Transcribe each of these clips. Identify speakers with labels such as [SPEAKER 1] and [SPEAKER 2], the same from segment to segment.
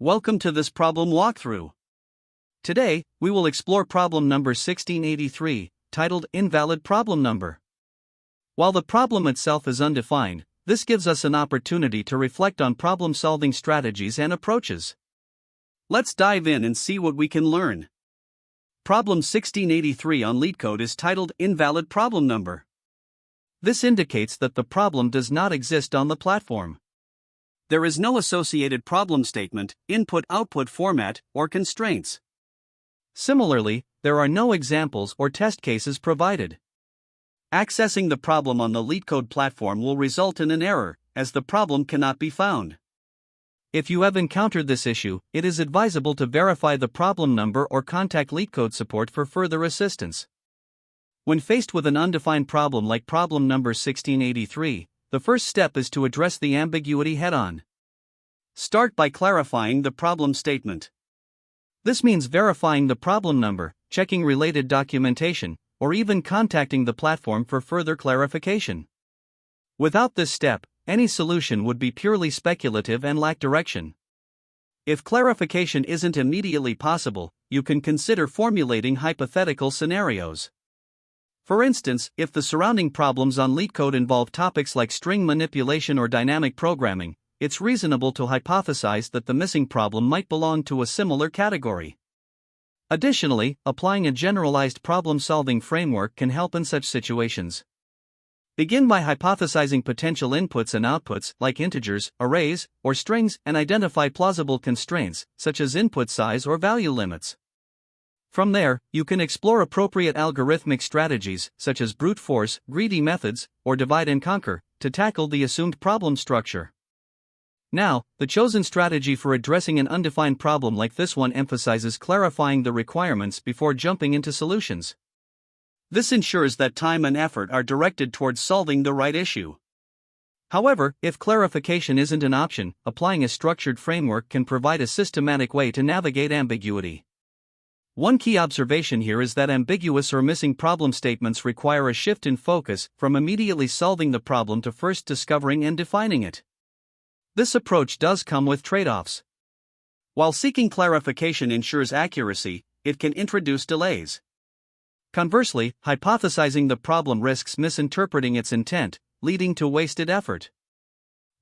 [SPEAKER 1] Welcome to this problem walkthrough. Today, we will explore problem number 1683, titled Invalid Problem Number. While the problem itself is undefined, this gives us an opportunity to reflect on problem-solving strategies and approaches. Let's dive in and see what we can learn. Problem 1683 on LeetCode is titled Invalid Problem Number. This indicates that the problem does not exist on the platform. There is no associated problem statement, input-output format, or constraints. Similarly, there are no examples or test cases provided. Accessing the problem on the LeetCode platform will result in an error, as the problem cannot be found. If you have encountered this issue, it is advisable to verify the problem number or contact LeetCode support for further assistance. When faced with an undefined problem like problem number 1683, the first step is to address the ambiguity head-on. Start by clarifying the problem statement. This means verifying the problem number, checking related documentation, or even contacting the platform for further clarification. Without this step, any solution would be purely speculative and lack direction. If clarification isn't immediately possible, you can consider formulating hypothetical scenarios. For instance, if the surrounding problems on LeetCode involve topics like string manipulation or dynamic programming, it's reasonable to hypothesize that the missing problem might belong to a similar category. Additionally, applying a generalized problem-solving framework can help in such situations. Begin by hypothesizing potential inputs and outputs, like integers, arrays, or strings, and identify plausible constraints, such as input size or value limits. From there, you can explore appropriate algorithmic strategies, such as brute force, greedy methods, or divide and conquer, to tackle the assumed problem structure. Now, the chosen strategy for addressing an undefined problem like this one emphasizes clarifying the requirements before jumping into solutions. This ensures that time and effort are directed towards solving the right issue. However, if clarification isn't an option, applying a structured framework can provide a systematic way to navigate ambiguity. One key observation here is that ambiguous or missing problem statements require a shift in focus from immediately solving the problem to first discovering and defining it. This approach does come with trade-offs. While seeking clarification ensures accuracy, it can introduce delays. Conversely, hypothesizing the problem risks misinterpreting its intent, leading to wasted effort.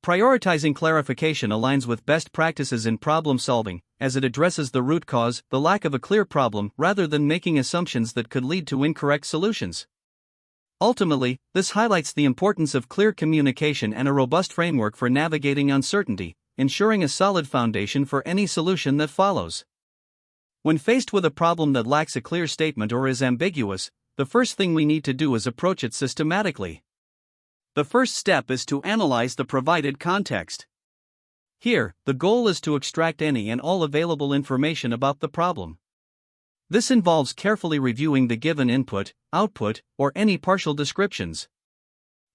[SPEAKER 1] Prioritizing clarification aligns with best practices in problem solving, as it addresses the root cause, the lack of a clear problem, rather than making assumptions that could lead to incorrect solutions. Ultimately, this highlights the importance of clear communication and a robust framework for navigating uncertainty, ensuring a solid foundation for any solution that follows. When faced with a problem that lacks a clear statement or is ambiguous, the first thing we need to do is approach it systematically. The first step is to analyze the provided context. Here, the goal is to extract any and all available information about the problem. This involves carefully reviewing the given input, output, or any partial descriptions.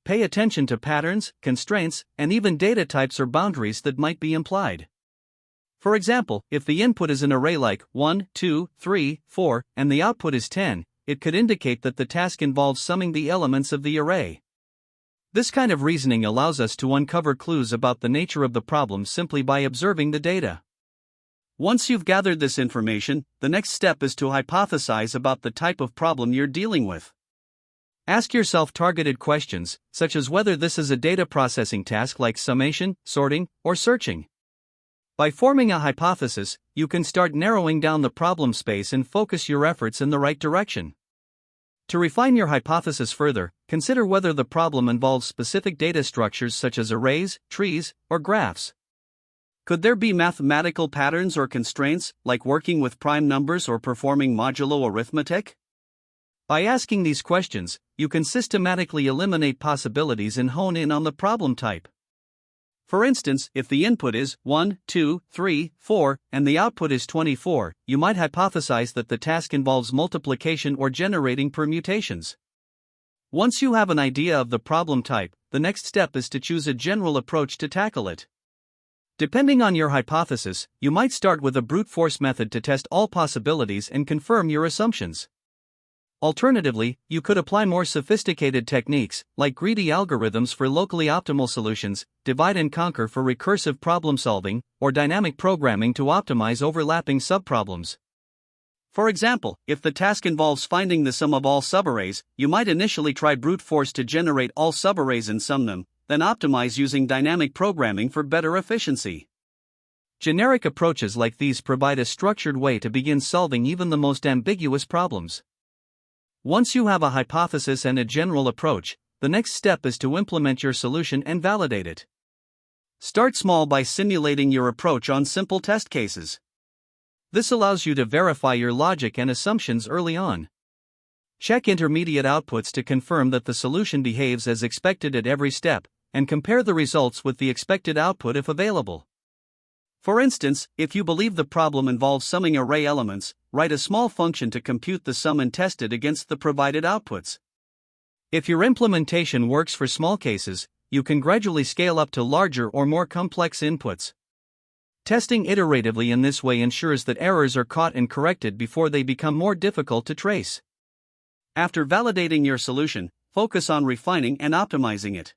[SPEAKER 1] Pay attention to patterns, constraints, and even data types or boundaries that might be implied. For example, if the input is an array like 1, 2, 3, 4, and the output is 10, it could indicate that the task involves summing the elements of the array. This kind of reasoning allows us to uncover clues about the nature of the problem simply by observing the data. Once you've gathered this information, the next step is to hypothesize about the type of problem you're dealing with. Ask yourself targeted questions, such as whether this is a data processing task like summation, sorting, or searching. By forming a hypothesis, you can start narrowing down the problem space and focus your efforts in the right direction. To refine your hypothesis further, consider whether the problem involves specific data structures such as arrays, trees, or graphs. Could there be mathematical patterns or constraints, like working with prime numbers or performing modulo arithmetic? By asking these questions, you can systematically eliminate possibilities and hone in on the problem type. For instance, if the input is 1, 2, 3, 4, and the output is 24, you might hypothesize that the task involves multiplication or generating permutations. Once you have an idea of the problem type, the next step is to choose a general approach to tackle it. Depending on your hypothesis, you might start with a brute force method to test all possibilities and confirm your assumptions. Alternatively, you could apply more sophisticated techniques, like greedy algorithms for locally optimal solutions, divide and conquer for recursive problem solving, or dynamic programming to optimize overlapping subproblems. For example, if the task involves finding the sum of all subarrays, you might initially try brute force to generate all subarrays and sum them, then optimize using dynamic programming for better efficiency. Generic approaches like these provide a structured way to begin solving even the most ambiguous problems. Once you have a hypothesis and a general approach, the next step is to implement your solution and validate it. Start small by simulating your approach on simple test cases. This allows you to verify your logic and assumptions early on. Check intermediate outputs to confirm that the solution behaves as expected at every step, and compare the results with the expected output if available. For instance, if you believe the problem involves summing array elements, write a small function to compute the sum and test it against the provided outputs. If your implementation works for small cases, you can gradually scale up to larger or more complex inputs. Testing iteratively in this way ensures that errors are caught and corrected before they become more difficult to trace. After validating your solution, focus on refining and optimizing it.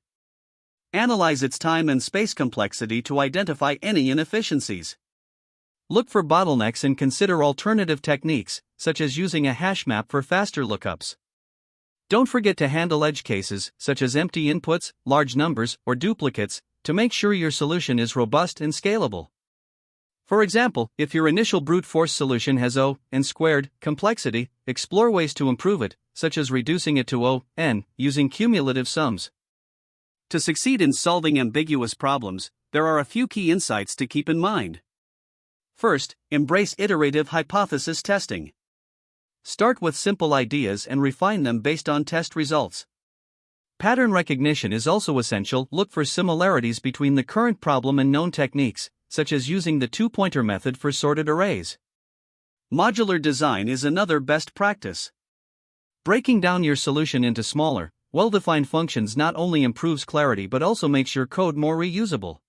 [SPEAKER 1] Analyze its time and space complexity to identify any inefficiencies. Look for bottlenecks and consider alternative techniques, such as using a hash map for faster lookups. Don't forget to handle edge cases, such as empty inputs, large numbers, or duplicates, to make sure your solution is robust and scalable. For example, if your initial brute force solution has O(n)² complexity, explore ways to improve it, such as reducing it to O(n) using cumulative sums. To succeed in solving ambiguous problems, there are a few key insights to keep in mind. First, embrace iterative hypothesis testing. Start with simple ideas and refine them based on test results. Pattern recognition is also essential. Look for similarities between the current problem and known techniques, such as using the two-pointer method for sorted arrays. Modular design is another best practice. Breaking down your solution into smaller, well-defined functions not only improves clarity but also makes your code more reusable.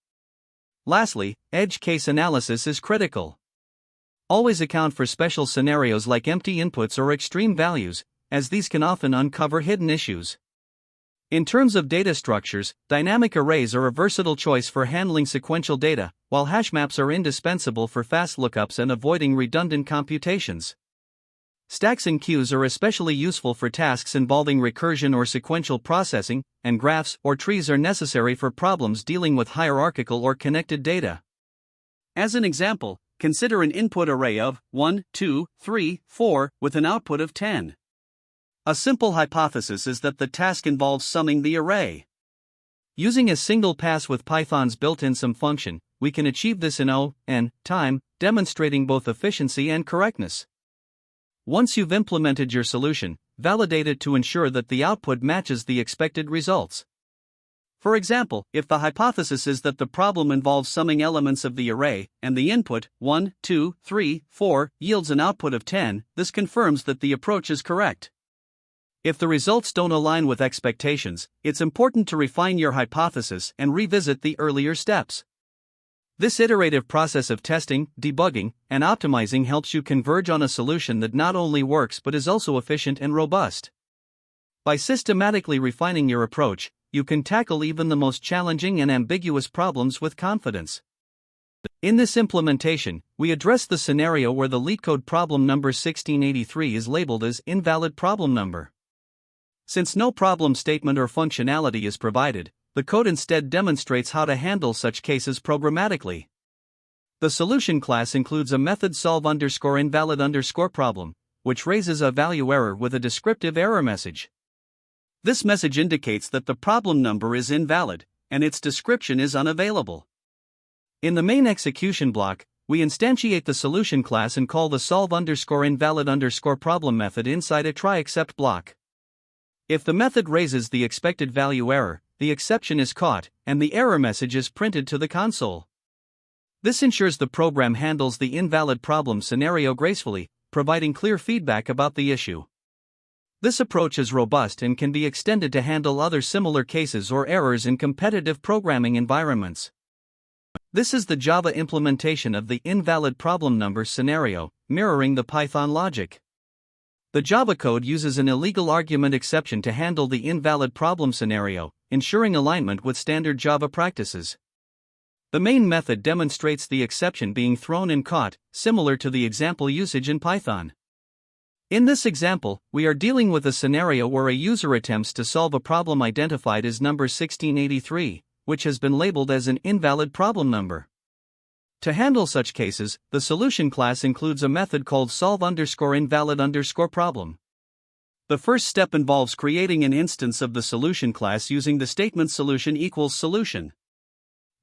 [SPEAKER 1] Lastly, edge case analysis is critical. Always account for special scenarios like empty inputs or extreme values, as these can often uncover hidden issues. In terms of data structures, dynamic arrays are a versatile choice for handling sequential data, while hash maps are indispensable for fast lookups and avoiding redundant computations. Stacks and queues are especially useful for tasks involving recursion or sequential processing, and graphs or trees are necessary for problems dealing with hierarchical or connected data. As an example, consider an input array of 1, 2, 3, 4 with an output of 10. A simple hypothesis is that the task involves summing the array. Using a single pass with Python's built-in sum function, we can achieve this in O(n) time, demonstrating both efficiency and correctness. Once you've implemented your solution, validate it to ensure that the output matches the expected results. For example, if the hypothesis is that the problem involves summing elements of the array, and the input 1, 2, 3, 4 yields an output of 10, this confirms that the approach is correct. If the results don't align with expectations, it's important to refine your hypothesis and revisit the earlier steps. This iterative process of testing, debugging, and optimizing helps you converge on a solution that not only works but is also efficient and robust. By systematically refining your approach, you can tackle even the most challenging and ambiguous problems with confidence. In this implementation, we address the scenario where the LeetCode problem number 1683 is labeled as invalid problem number. Since no problem statement or functionality is provided, the code instead demonstrates how to handle such cases programmatically. The solution class includes a method solve_invalid_problem, which raises a value error with a descriptive error message. This message indicates that the problem number is invalid, and its description is unavailable. In the main execution block, we instantiate the solution class and call the solve_invalid_problem method inside a try-except block. If the method raises the expected value error, the exception is caught, and the error message is printed to the console. This ensures the program handles the invalid problem scenario gracefully, providing clear feedback about the issue. This approach is robust and can be extended to handle other similar cases or errors in competitive programming environments. This is the Java implementation of the invalid problem number scenario, mirroring the Python logic. The Java code uses an illegal argument exception to handle the invalid problem scenario, ensuring alignment with standard Java practices. The main method demonstrates the exception being thrown and caught, similar to the example usage in Python. In this example, we are dealing with a scenario where a user attempts to solve a problem identified as number 1683, which has been labeled as an invalid problem number. To handle such cases, the solution class includes a method called solve_invalid_problem. The first step involves creating an instance of the solution class using the statement solution equals solution.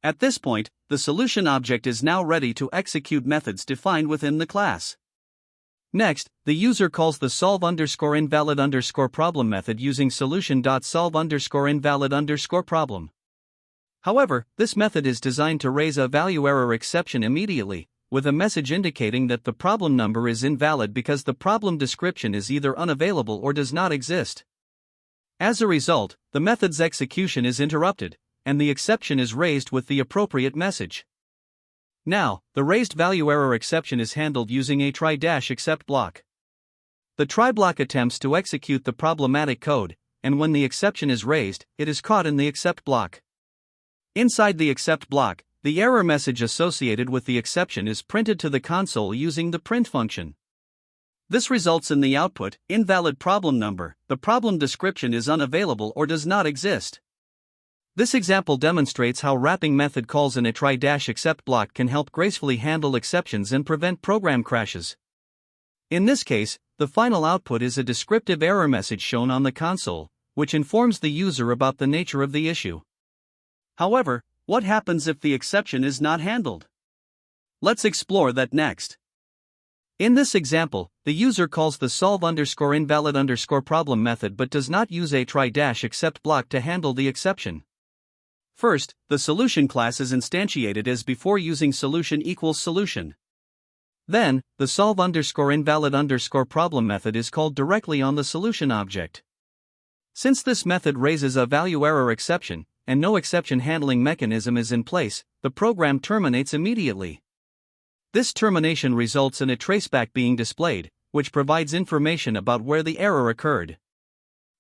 [SPEAKER 1] At this point, the solution object is now ready to execute methods defined within the class. Next, the user calls the solve_invalid_problem method using solution.solve_invalid_problem. However, this method is designed to raise a value error exception immediately, with a message indicating that the problem number is invalid because the problem description is either unavailable or does not exist. As a result, the method's execution is interrupted, and the exception is raised with the appropriate message. Now, the raised value error exception is handled using a try-except block. The try block attempts to execute the problematic code, and when the exception is raised, it is caught in the except block. Inside the except block, the error message associated with the exception is printed to the console using the print function. This results in the output, invalid problem number. The problem description is unavailable or does not exist. This example demonstrates how wrapping method calls in a try-except block can help gracefully handle exceptions and prevent program crashes. In this case, the final output is a descriptive error message shown on the console, which informs the user about the nature of the issue. However, what happens if the exception is not handled? Let's explore that next. In this example, the user calls the solve_invalid_problem method but does not use a try-except block to handle the exception. First, the solution class is instantiated as before using solution equals solution. Then, the solve_invalid_problem method is called directly on the solution object. Since this method raises a value error exception, and no exception handling mechanism is in place, the program terminates immediately. This termination results in a traceback being displayed, which provides information about where the error occurred.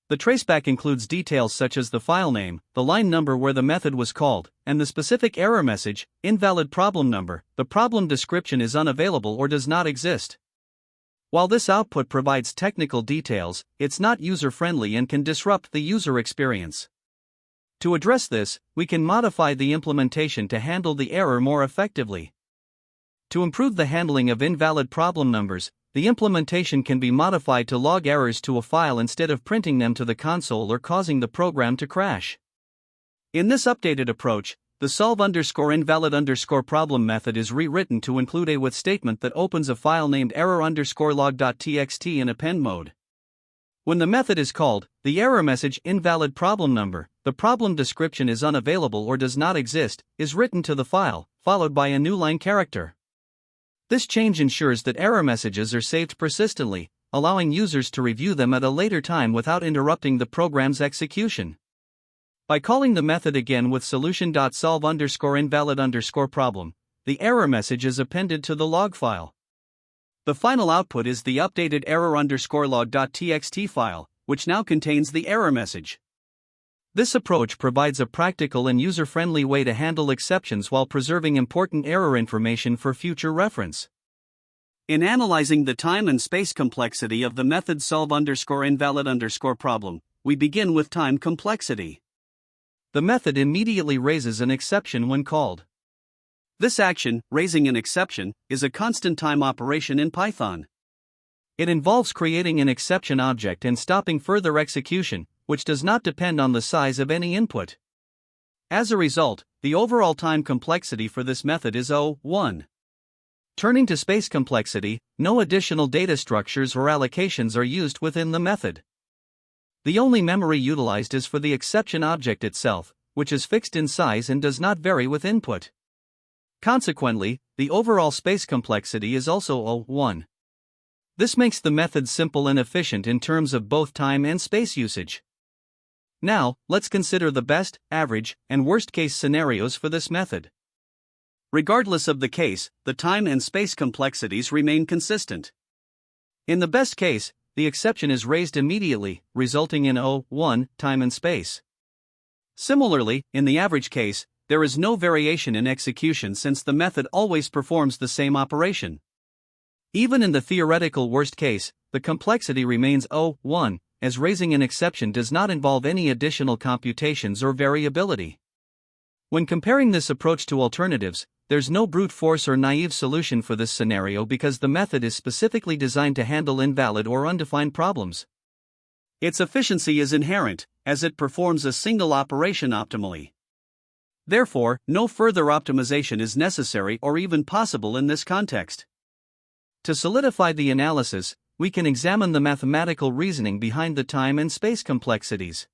[SPEAKER 1] The traceback includes details such as the file name, the line number where the method was called, and the specific error message, invalid problem number. The problem description is unavailable or does not exist. While this output provides technical details, it's not user-friendly and can disrupt the user experience. To address this, we can modify the implementation to handle the error more effectively. To improve the handling of invalid problem numbers, the implementation can be modified to log errors to a file instead of printing them to the console or causing the program to crash. In this updated approach, the solve_invalid_problem method is rewritten to include a with statement that opens a file named error_log.txt in append mode. When the method is called, the error message invalid problem number, the problem description is unavailable or does not exist, is written to the file, followed by a new line character. This change ensures that error messages are saved persistently, allowing users to review them at a later time without interrupting the program's execution. By calling the method again with solution.solve_invalid_problem, the error message is appended to the log file. The final output is the updated error_log.txt file, which now contains the error message. This approach provides a practical and user-friendly way to handle exceptions while preserving important error information for future reference. In analyzing the time and space complexity of the method solve_invalid_problem, we begin with time complexity. The method immediately raises an exception when called. This action, raising an exception, is a constant time operation in Python. It involves creating an exception object and stopping further execution, which does not depend on the size of any input. As a result, the overall time complexity for this method is O(1). Turning to space complexity, no additional data structures or allocations are used within the method. The only memory utilized is for the exception object itself, which is fixed in size and does not vary with input. Consequently, the overall space complexity is also O(1). This makes the method simple and efficient in terms of both time and space usage. Now, let's consider the best, average, and worst-case scenarios for this method. Regardless of the case, the time and space complexities remain consistent. In the best case, the exception is raised immediately, resulting in O1 time and space. Similarly, in the average case, there is no variation in execution since the method always performs the same operation. Even in the theoretical worst case, the complexity remains O1, as raising an exception does not involve any additional computations or variability. When comparing this approach to alternatives, there's no brute force or naive solution for this scenario because the method is specifically designed to handle invalid or undefined problems. Its efficiency is inherent, as it performs a single operation optimally. Therefore, no further optimization is necessary or even possible in this context. To solidify the analysis, we can examine the mathematical reasoning behind the time and space complexities.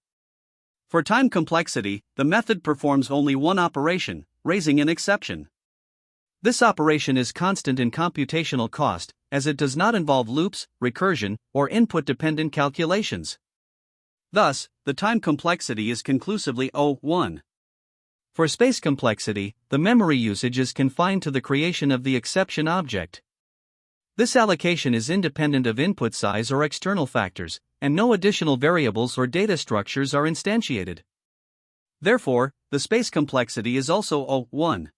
[SPEAKER 1] For time complexity, the method performs only one operation, raising an exception. This operation is constant in computational cost, as it does not involve loops, recursion, or input-dependent calculations. Thus, the time complexity is conclusively O1. For space complexity, the memory usage is confined to the creation of the exception object. This allocation is independent of input size or external factors, and no additional variables or data structures are instantiated. Therefore, the space complexity is also O1.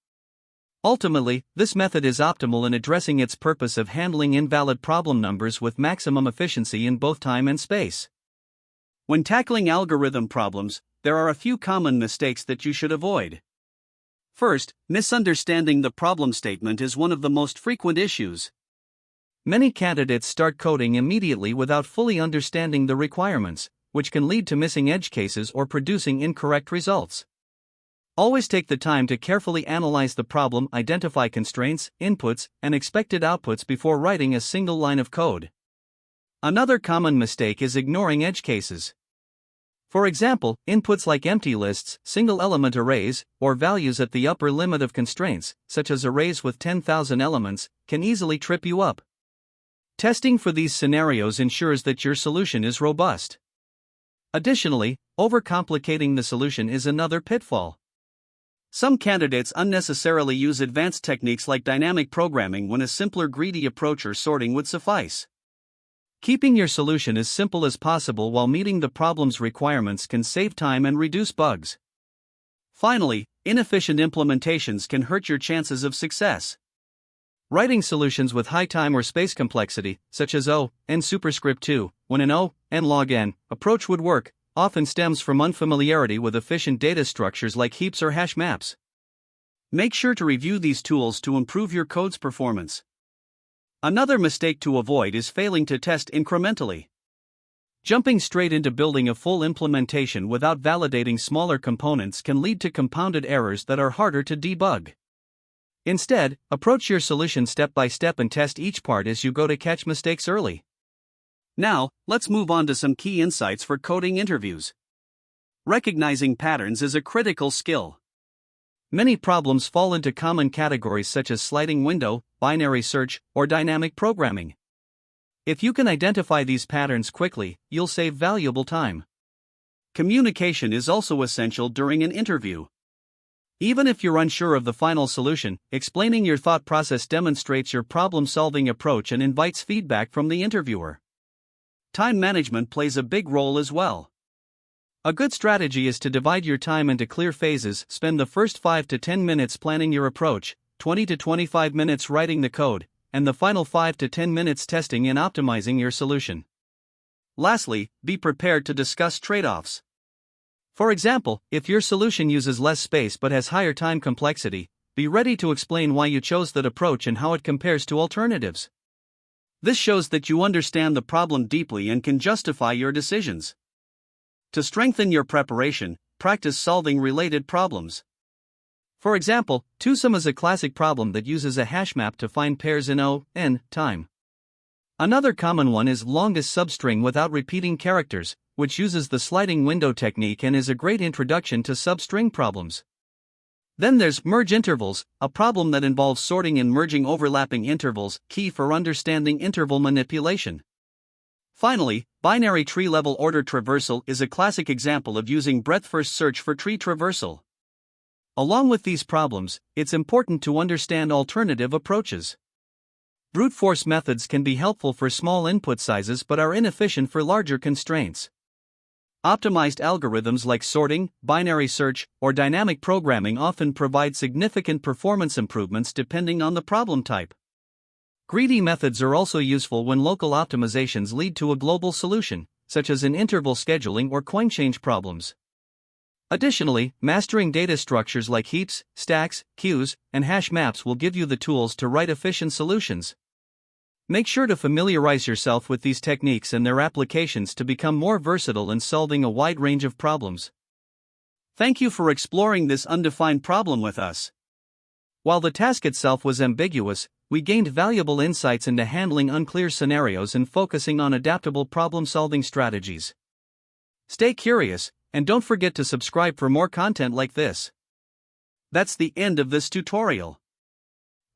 [SPEAKER 1] Ultimately, this method is optimal in addressing its purpose of handling invalid problem numbers with maximum efficiency in both time and space. When tackling algorithm problems, there are a few common mistakes that you should avoid. First, misunderstanding the problem statement is one of the most frequent issues. Many candidates start coding immediately without fully understanding the requirements, which can lead to missing edge cases or producing incorrect results. Always take the time to carefully analyze the problem, identify constraints, inputs, and expected outputs before writing a single line of code. Another common mistake is ignoring edge cases. For example, inputs like empty lists, single-element arrays, or values at the upper limit of constraints, such as arrays with 10,000 elements, can easily trip you up. Testing for these scenarios ensures that your solution is robust. Additionally, overcomplicating the solution is another pitfall. Some candidates unnecessarily use advanced techniques like dynamic programming when a simpler greedy approach or sorting would suffice. Keeping your solution as simple as possible while meeting the problem's requirements can save time and reduce bugs. Finally, inefficient implementations can hurt your chances of success. Writing solutions with high time or space complexity, such as O, n superscript 2, when an O, n log n approach would work, often stems from unfamiliarity with efficient data structures like heaps or hash maps. Make sure to review these tools to improve your code's performance. Another mistake to avoid is failing to test incrementally. Jumping straight into building a full implementation without validating smaller components can lead to compounded errors that are harder to debug. Instead, approach your solution step by step and test each part as you go to catch mistakes early. Now, let's move on to some key insights for coding interviews. Recognizing patterns is a critical skill. Many problems fall into common categories such as sliding window, binary search, or dynamic programming. If you can identify these patterns quickly, you'll save valuable time. Communication is also essential during an interview. Even if you're unsure of the final solution, explaining your thought process demonstrates your problem-solving approach and invites feedback from the interviewer. Time management plays a big role as well. A good strategy is to divide your time into clear phases. Spend the first 5 to 10 minutes planning your approach, 20 to 25 minutes writing the code, and the final 5 to 10 minutes testing and optimizing your solution. Lastly, be prepared to discuss trade-offs. For example, if your solution uses less space but has higher time complexity, be ready to explain why you chose that approach and how it compares to alternatives. This shows that you understand the problem deeply and can justify your decisions. To strengthen your preparation, practice solving related problems. For example, twosome is a classic problem that uses a hash map to find pairs in O, n time. Another common one is longest substring without repeating characters, which uses the sliding window technique and is a great introduction to substring problems. Then there's merge intervals, a problem that involves sorting and merging overlapping intervals, key for understanding interval manipulation. Finally, binary tree level order traversal is a classic example of using breadth-first search for tree traversal. Along with these problems, it's important to understand alternative approaches. Brute force methods can be helpful for small input sizes but are inefficient for larger constraints. Optimized algorithms like sorting, binary search, or dynamic programming often provide significant performance improvements depending on the problem type. Greedy methods are also useful when local optimizations lead to a global solution, such as in interval scheduling or coin change problems. Additionally, mastering data structures like heaps, stacks, queues, and hash maps will give you the tools to write efficient solutions. Make sure to familiarize yourself with these techniques and their applications to become more versatile in solving a wide range of problems. Thank you for exploring this undefined problem with us. While the task itself was ambiguous, we gained valuable insights into handling unclear scenarios and focusing on adaptable problem-solving strategies. Stay curious, and don't forget to subscribe for more content like this. That's the end of this tutorial.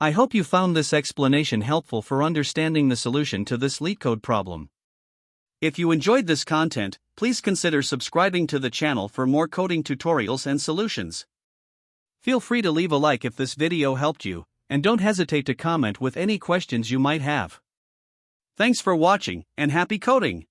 [SPEAKER 1] I hope you found this explanation helpful for understanding the solution to this LeetCode problem. If you enjoyed this content, please consider subscribing to the channel for more coding tutorials and solutions. Feel free to leave a like if this video helped you, and don't hesitate to comment with any questions you might have. Thanks for watching, and happy coding!